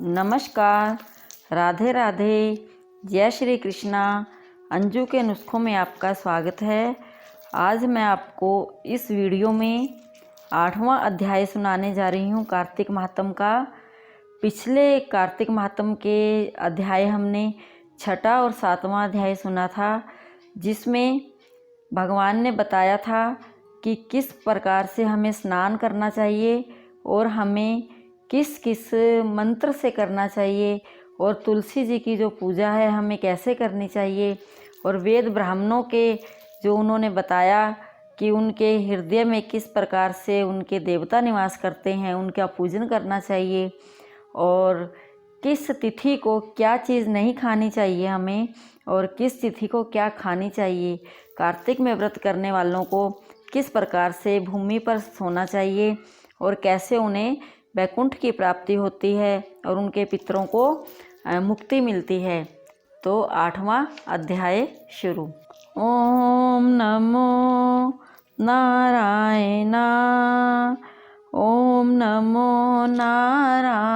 नमस्कार, राधे राधे, जय श्री कृष्णा। अंजू के नुस्खों में आपका स्वागत है। आज मैं आपको इस वीडियो में 8वां अध्याय सुनाने जा रही हूँ कार्तिक माहत्म्य का। पिछले कार्तिक माहत्म्य के अध्याय हमने 6ठा और 7वां अध्याय सुना था, जिसमें भगवान ने बताया था कि किस प्रकार से हमें स्नान करना चाहिए और हमें किस किस मंत्र से करना चाहिए, और तुलसी जी की जो पूजा है हमें कैसे करनी चाहिए, और वेद ब्राह्मणों के जो उन्होंने बताया कि उनके हृदय में किस प्रकार से उनके देवता निवास करते हैं, उनका पूजन करना चाहिए, और किस तिथि को क्या चीज़ नहीं खानी चाहिए हमें और किस तिथि को क्या खानी चाहिए। कार्तिक में व्रत करने वालों को किस प्रकार से भूमि पर सोना चाहिए और कैसे उन्हें वैकुंठ की प्राप्ति होती है और उनके पितरों को मुक्ति मिलती है। तो 8वां अध्याय शुरू। ओम नमो नारायणा, ओम नमो नारायणा,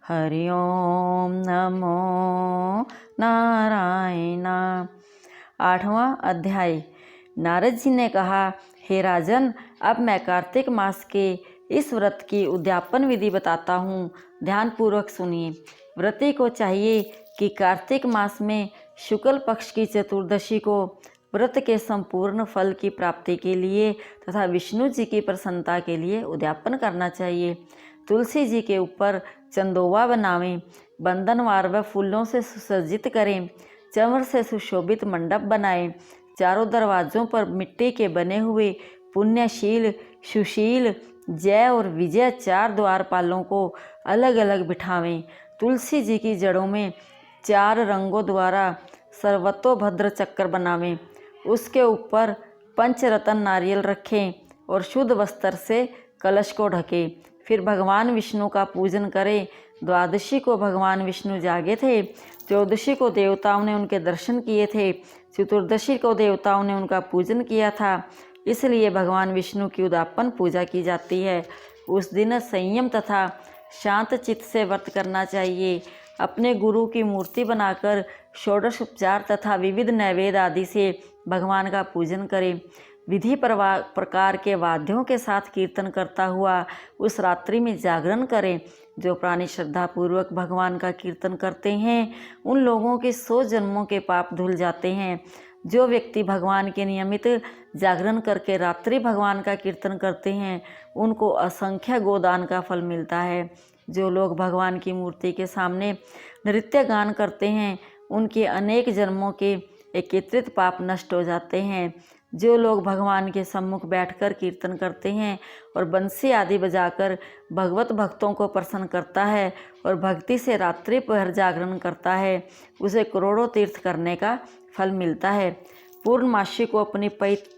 हरि ओम नमो नारायणा। 8वां अध्याय। नारद जी ने कहा, हे राजन, अब मैं कार्तिक मास के इस व्रत की उद्यापन विधि बताता हूँ, ध्यानपूर्वक सुनिए। व्रती को चाहिए कि कार्तिक मास में शुक्ल पक्ष की चतुर्दशी को व्रत के संपूर्ण फल की प्राप्ति के लिए तथा विष्णु जी की प्रसन्नता के लिए उद्यापन करना चाहिए। तुलसी जी के ऊपर चंदोवा बनावें, बंधनवार व फूलों से सुसज्जित करें, चंवर से सुशोभित मंडप बनाएं, चारों दरवाजों पर मिट्टी के बने हुए पुण्यशील, सुशील, जय और विजय 4 द्वारपालों को अलग अलग बिठावें। तुलसी जी की जड़ों में 4 रंगों द्वारा सर्वतोभद्र चक्र बनावें। उसके ऊपर पंचरत्न नारियल रखें और शुद्ध वस्त्र से कलश को ढकें। फिर भगवान विष्णु का पूजन करें। द्वादशी को भगवान विष्णु जागे थे, त्रयोदशी को देवताओं ने उनके दर्शन किए थे, चतुर्दशी को देवताओं ने उनका पूजन किया था, इसलिए भगवान विष्णु की उद्यापन पूजा की जाती है। उस दिन संयम तथा शांत चित्त से व्रत करना चाहिए। अपने गुरु की मूर्ति बनाकर षोडश उपचार तथा विविध नैवेद्य आदि से भगवान का पूजन करें। विधि प्रकार के वाद्यों के साथ कीर्तन करता हुआ उस रात्रि में जागरण करें। जो प्राणी श्रद्धापूर्वक भगवान का कीर्तन करते हैं, उन लोगों के 100 जन्मों के पाप धुल जाते हैं। जो व्यक्ति भगवान के नियमित जागरण करके रात्रि भगवान का कीर्तन करते हैं, उनको असंख्य गोदान का फल मिलता है। जो लोग भगवान की मूर्ति के सामने नृत्य गान करते हैं, उनके अनेक जन्मों के एकत्रित पाप नष्ट हो जाते हैं। जो लोग भगवान के सम्मुख बैठकर कीर्तन करते हैं और बंसी आदि बजाकर भगवत भक्तों को प्रसन्न करता है और भक्ति से रात्रि पहर जागरण करता है, उसे करोड़ों तीर्थ करने का फल मिलता है। पूर्णमासी को अपनी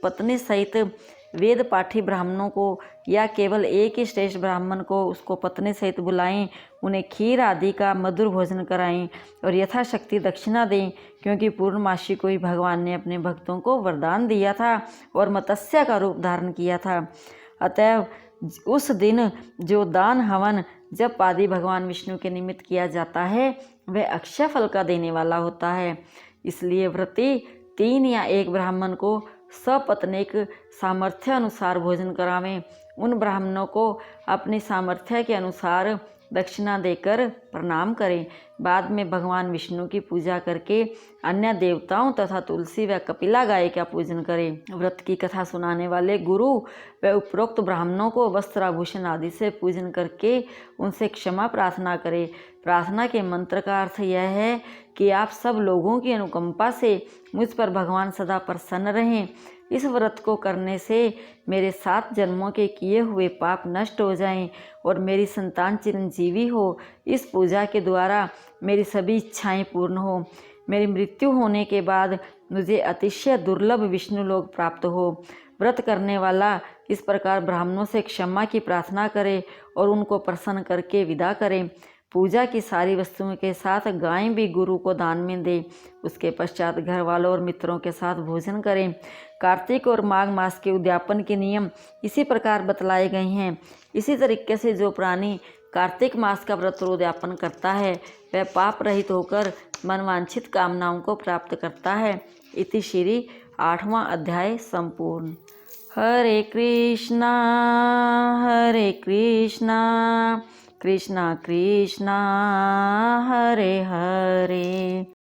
पत्नी सहित वेद पाठी ब्राह्मणों को या केवल एक ही श्रेष्ठ ब्राह्मण को उसको पत्नी सहित बुलाएं, उन्हें खीर आदि का मधुर भोजन कराएं और यथाशक्ति दक्षिणा दें, क्योंकि पूर्णमासी को ही भगवान ने अपने भक्तों को वरदान दिया था और मत्स्य का रूप धारण किया था। अतएव उस दिन जो दान, हवन, जप आदि भगवान विष्णु के निमित्त किया जाता है, वह अक्षय फल का देने वाला होता है। इसलिए व्रती 3 या 1 ब्राह्मण को सपत्नीक सामर्थ्य अनुसार भोजन करावें। उन ब्राह्मणों को अपनी सामर्थ्य के अनुसार दक्षिणा देकर प्रणाम करें। बाद में भगवान विष्णु की पूजा करके अन्य देवताओं तथा तुलसी व कपिला गाय का पूजन करें। व्रत की कथा सुनाने वाले गुरु व उपरोक्त ब्राह्मणों को वस्त्र आभूषण आदि से पूजन करके उनसे क्षमा प्रार्थना करें। प्रार्थना के मंत्र का अर्थ यह है कि आप सब लोगों की अनुकंपा से मुझ पर भगवान सदा प्रसन्न रहें। इस व्रत को करने से मेरे 7 जन्मों के किए हुए पाप नष्ट हो जाएं और मेरी संतान चिरंजीवी हो। इस पूजा के द्वारा मेरी सभी इच्छाएं पूर्ण हो। मेरी मृत्यु होने के बाद मुझे अतिशय दुर्लभ विष्णु लोक प्राप्त हो। व्रत करने वाला इस प्रकार ब्राह्मणों से क्षमा की प्रार्थना करे और उनको प्रसन्न करके विदा करें। पूजा की सारी वस्तुओं के साथ गाय भी गुरु को दान में दे। उसके पश्चात घर वालों और मित्रों के साथ भोजन करें। कार्तिक और माघ मास के उद्यापन के नियम इसी प्रकार बतलाए गए हैं। इसी तरीके से जो प्राणी कार्तिक मास का व्रत उद्यापन करता है वह पाप रहित होकर मनवांछित कामनाओं को प्राप्त करता है। इति श्री 8वां अध्याय संपूर्ण। हरे कृष्णा कृष्णा कृष्णा हरे हरे।